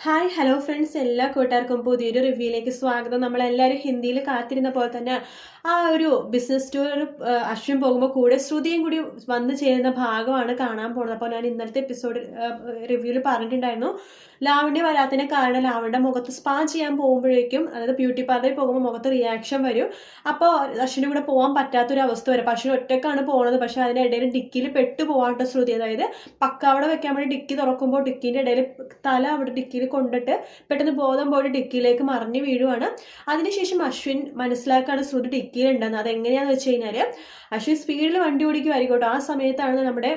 Hi hello friends, എല്ലാ കൂട്ടുകാർക്കും പുതിയൊരു റിവ്യൂയിലേക്ക് സ്വാഗതം. നമ്മളെല്ലാവരും ഹിന്ദിയിൽ കാത്തിരുന്ന പോലെ തന്നെ ആ ഒരു ബിസിനസ് ടൂർ അശ്വിൻ പോകുമ്പോൾ കൂടെ ശ്രുതിയും കൂടി വന്നു ചേരുന്ന ഭാഗമാണ് കാണാൻ പോകുന്നത്. അപ്പോൾ ഞാൻ ഇന്നലത്തെ എപ്പിസോഡ് റിവ്യൂവിൽ പറഞ്ഞിട്ടുണ്ടായിരുന്നു, ലാവണ്യ വരാത്തതിന് കാരണം ലാവണ്യ മുഖത്ത് സ്പാ ചെയ്യാൻ പോകുമ്പോഴേക്കും, അതായത് ബ്യൂട്ടി പാർലറിൽ പോകുമ്പോൾ മുഖത്ത് റിയാക്ഷൻ വരും. അപ്പോൾ അശ്വിൻ്റെ കൂടെ പോകാൻ പറ്റാത്തൊരു അവസ്ഥ വരും. അപ്പോൾ അശ്വിൻ ഒറ്റക്കാണ് പോകുന്നത്. പക്ഷേ അതിനിടയിൽ ഡിക്കിയിൽ പെട്ടു പോകാണ്ട് ശ്രുതി, അതായത് പക്കാവട വെക്കാൻ വേണ്ടി ഡിക്കി തുറക്കുമ്പോൾ ഡിക്കിൻ്റെ ഇടയിൽ തല അവിടെ ഡിക്കിയിൽ കൊണ്ടിട്ട് പെട്ടെന്ന് ബോധം പോയിട്ട് ഡിക്കിയിലേക്ക് മറിഞ്ഞു വീഴുവാണ്. അതിനുശേഷം അശ്വിൻ മനസ്സിലാക്കാണ് ശ്രുതി ഡിക്കിയിലുണ്ടെന്ന്. അതെങ്ങനെയാന്ന് വെച്ച് കഴിഞ്ഞാൽ, അശ്വിൻ സ്പീഡിൽ വണ്ടി ഓടിക്കുമായിരിക്കോട്ടോ. ആ സമയത്താണ് നമ്മുടെ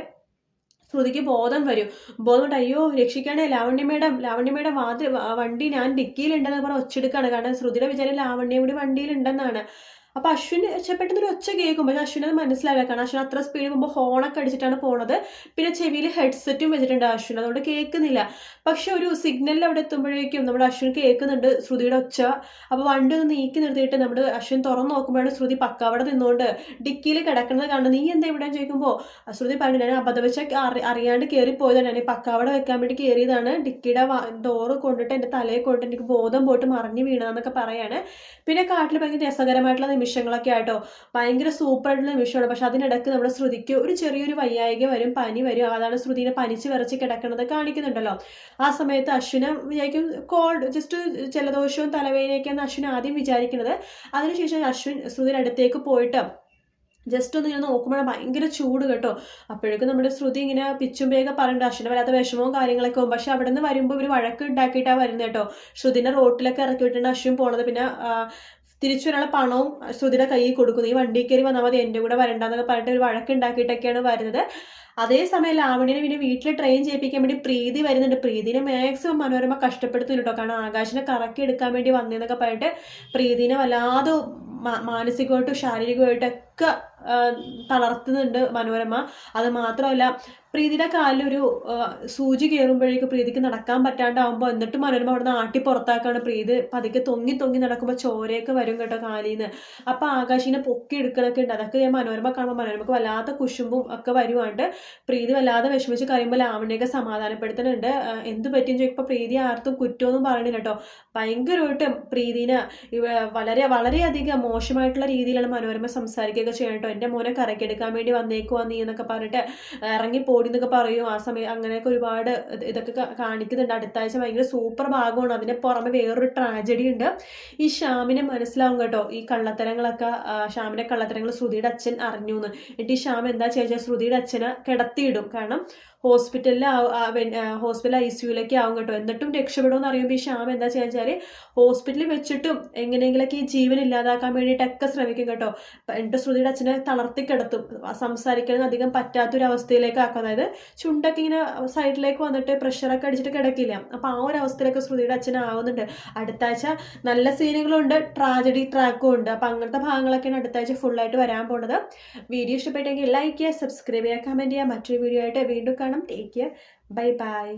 ശ്രുതിക്ക് ബോധം വരും. ബോധം കൊണ്ട് അയ്യോ രക്ഷിക്കണേ, ലാവണ്യ മേഡം വണ്ടി ഞാൻ ഡിക്കിയിലുണ്ടെന്ന് പറഞ്ഞ് ഒച്ചെടുക്കാണ്. കാരണം ശ്രുതിയുടെ വിചാരം ലാവണ്യ കൂടി വണ്ടിയിലുണ്ടെന്നാണ്. അപ്പൊ അശ്വിൻ പെട്ടെന്ന് ഒരു ഒച്ച കേൾക്കും. പക്ഷെ അശ്വിൻ അത് മനസ്സിലാവില്ല. കാരണം അശ്വിൻ അത്ര സ്പീഡ് പോകുമ്പോൾ ഹോണൊക്കെ അടിച്ചിട്ടാണ് പോണത്. പിന്നെ ചെവിയിൽ ഹെഡ്സെറ്റും വെച്ചിട്ടുണ്ട് അശ്വിൻ, അതുകൊണ്ട് കേൾക്കുന്നില്ല. പക്ഷെ ഒരു സിഗ്നലിൽ അവിടെ എത്തുമ്പോഴേക്കും നമ്മുടെ അശ്വിൻ കേൾക്കുന്നുണ്ട് ശ്രുതിയുടെ ഒച്ച. അപ്പൊ വണ്ടി ഒന്ന് നീക്കി നിർത്തിയിട്ട് നമ്മുടെ അശ്വിൻ തുറന്നു നോക്കുമ്പോഴാണ് ശ്രുതി പക്കാവടെ നിന്നുകൊണ്ട് ഡിക്കിയിൽ കിടക്കുന്നത് കാണുന്നത്. നീ എന്താ ഇവിടെ ചോദിക്കുമ്പോൾ ശ്രുതി പറഞ്ഞു, ഞാൻ അബദ്ധവശ അറിയാണ്ട് കയറിപ്പോയതാണ്, ഞാൻ ഈ പക്കാവട വെക്കാൻ വേണ്ടി കയറിയതാണ്, ഡിക്കിയുടെ ഡോറ് കൊണ്ടിട്ട് എൻ്റെ തലയെ കൊണ്ടിട്ട് എനിക്ക് ബോധം പോയിട്ട് മറിഞ്ഞു വീണതെന്നൊക്കെ പറയാണ്. പിന്നെ കാട്ടിൽ ഭയങ്കര രസകരമായിട്ടുള്ള നിമിഷങ്ങളൊക്കെ ആയിട്ടോ, ഭയങ്കര സൂപ്പർ ആയിട്ടുള്ള നിമിഷമാണ്. പക്ഷെ അതിനിടയ്ക്ക് നമ്മുടെ ശ്രുതിക്ക് ഒരു ചെറിയൊരു വയ്യായിക വരും, പനി വരും. അതാണ് ശ്രുതിനെ പനിച്ച് വിറച്ച് കിടക്കുന്നത് കാണിക്കുന്നുണ്ടല്ലോ. ആ സമയത്ത് അശ്വിനെ വിചാരിക്കും കോൾഡ്, ജസ്റ്റ് ജലദോഷവും തലവേദനയൊക്കെയാണ് അശ്വിൻ ആദ്യം വിചാരിക്കുന്നത്. അതിനുശേഷം അശ്വിൻ ശ്രുതിയുടെ അടുത്തേക്ക് പോയിട്ട് ജസ്റ്റ് ഒന്ന് ഇങ്ങനെ നോക്കുമ്പോഴാണ് ഭയങ്കര ചൂട് കേട്ടോ. അപ്പോഴേക്കും നമ്മുടെ ശ്രുതി ഇങ്ങനെ പിച്ചും വേഗം പറയണ്ട അശ്വിനെ വരാത്ത വിഷമവും കാര്യങ്ങളൊക്കെ ആവും. പക്ഷെ അവിടെ നിന്ന് വരുമ്പോൾ ഇവർ വഴക്ക് ഉണ്ടാക്കിയിട്ടാണ് വരുന്നത് കേട്ടോ. ശ്രുതിനെ റോട്ടിലൊക്കെ ഇറക്കി വിട്ടിട്ട് അശ്വിൻ പോണത്. പിന്നെ തിരിച്ചു വരാനുള്ള പണവും ശ്രുതിയുടെ കയ്യിൽ കൊടുക്കുന്നു. ഈ വണ്ടി കയറി വന്നാൽ മതി, എൻ്റെ കൂടെ വരണ്ടെന്നൊക്കെ പറഞ്ഞിട്ട് ഒരു വഴക്കുണ്ടാക്കിയിട്ടൊക്കെയാണ് വരുന്നത്. അതേസമയം ലാവണ്യനെ പിന്നെ വീട്ടിൽ ട്രെയിൻ ചെയ്യിപ്പിക്കാൻ വേണ്ടി പ്രീതി വരുന്നുണ്ട്. പ്രീതിനെ മാക്സിമം മനോരമ കഷ്ടപ്പെടുത്തുന്നു കേട്ടോ. കാരണം ആകാശിനെ കറക്കി എടുക്കാൻ വേണ്ടി വന്നതെന്നൊക്കെ പറഞ്ഞിട്ട് പ്രീതിനെ വല്ലാതെ മാനസികമായിട്ടും ശാരീരികമായിട്ടൊക്കെ തളർത്തുന്നുണ്ട് മനോരമ. അത് മാത്രമല്ല, പ്രീതിയുടെ കാലിലൊരു സൂചി കയറുമ്പോഴേക്കും പ്രീതിക്ക് നടക്കാൻ പറ്റാണ്ടാവുമ്പോൾ എന്നിട്ട് മനോരമ അവിടെ നിന്ന് ആട്ടി പുറത്താക്കാണ്. പ്രീതി പതുക്കെ തൊങ്ങി തൊങ്ങി നടക്കുമ്പോൾ ചോരയൊക്കെ വരും കേട്ടോ കാലിൽ നിന്ന്. അപ്പം ആകാശിനെ പൊക്കി എടുക്കണൊക്കെ ഉണ്ട്. അതൊക്കെ ഞാൻ മനോരമ കാണുമ്പോൾ മനോരമക്ക് വല്ലാത്ത കുശുമ്പും ഒക്കെ വരുവാണ്ട്. പ്രീതി വല്ലാതെ വിഷമിച്ച് കഴിയുമ്പോൾ ലാവണ്യൊക്കെ സമാധാനപ്പെടുത്തുന്നുണ്ട്. എന്ത് പറ്റിയെന്ന് ചോദിക്കുമ്പോൾ പ്രീതി ആർത്തും കുറ്റമൊന്നും പറയണില്ല കേട്ടോ. ഭയങ്കരമായിട്ട് പ്രീതിനെ വളരെയധികം മോശമായിട്ടുള്ള രീതിയിലാണ് മനോരമ സംസാരിക്കുകയൊക്കെ ചെയ്യണം കേട്ടോ. എൻ്റെ മോനെ കറക്കിയെടുക്കാൻ വേണ്ടി വന്നേക്കുവാ നീ എന്നൊക്കെ പറഞ്ഞിട്ട് ഇറങ്ങി എന്നൊക്കെ പറയും. ആ സമയം അങ്ങനെയൊക്കെ ഒരുപാട് ഇതൊക്കെ കാണിക്കുന്നുണ്ട്. അടുത്ത ആഴ്ച ഭയങ്കര സൂപ്പർ ഭാഗമാണ്. അതിന് പുറമെ വേറൊരു ട്രാജഡി ഉണ്ട്. ഈ ശ്യാമിനെ മനസ്സിലാവും കേട്ടോ, ഈ കള്ളത്തരങ്ങളൊക്കെ. ശ്യാമിന്റെ കള്ളത്തരങ്ങൾ ശ്രുതിയുടെ അച്ഛൻ അറിഞ്ഞു എന്ന്. എന്നിട്ട് ഈ ശ്യാം എന്താ ചോദിച്ചാൽ ശ്രുതിയുടെ അച്ഛനെ കിടത്തിയിടും. കാരണം ഹോസ്പിറ്റലിൽ ICUലേക്ക് ആവും കേട്ടോ. എന്നിട്ടും രക്ഷപ്പെടുമെന്ന് അറിയുമ്പോൾ ഈ ശ്യാം എന്താ വെച്ചാൽ ഹോസ്പിറ്റലിൽ വെച്ചിട്ടും എങ്ങനെയെങ്കിലൊക്കെ ഈ ജീവൻ ഇല്ലാതാക്കാൻ വേണ്ടിയിട്ടൊക്കെ ശ്രമിക്കും കേട്ടോ. എന്നിട്ട് ശ്രുതിയുടെ അച്ഛനെ തളർത്തി കിടത്തും. സംസാരിക്കാൻ അധികം പറ്റാത്തൊരവസ്ഥയിലേക്ക് ആക്കും. അതായത് ചുണ്ടൊക്കെ ഇങ്ങനെ സൈഡിലേക്ക് വന്നിട്ട് പ്രഷറൊക്കെ അടിച്ചിട്ട് കിടക്കില്ല. അപ്പോൾ ആ ഒരു അവസ്ഥയിലൊക്കെ ശ്രുതിയുടെ അച്ഛനാവുന്നുണ്ട്. അടുത്ത ആഴ്ച നല്ല സീനുകളുണ്ട്, ട്രാജഡി ട്രാക്കും ഉണ്ട്. അപ്പോൾ അങ്ങനത്തെ ഭാഗങ്ങളൊക്കെയാണ് അടുത്ത ആഴ്ച ഫുള്ളായിട്ട് വരാൻ പോകുന്നത്. വീഡിയോ ഇഷ്ടപ്പെട്ടെങ്കിൽ ലൈക്ക് ചെയ്യുക, സബ്സ്ക്രൈബ് ചെയ്യുക, കമൻറ്റ് ചെയ്യുക. മറ്റൊരു വീഡിയോ ആയിട്ട് വീണ്ടും കാണാം. Take care, bye bye.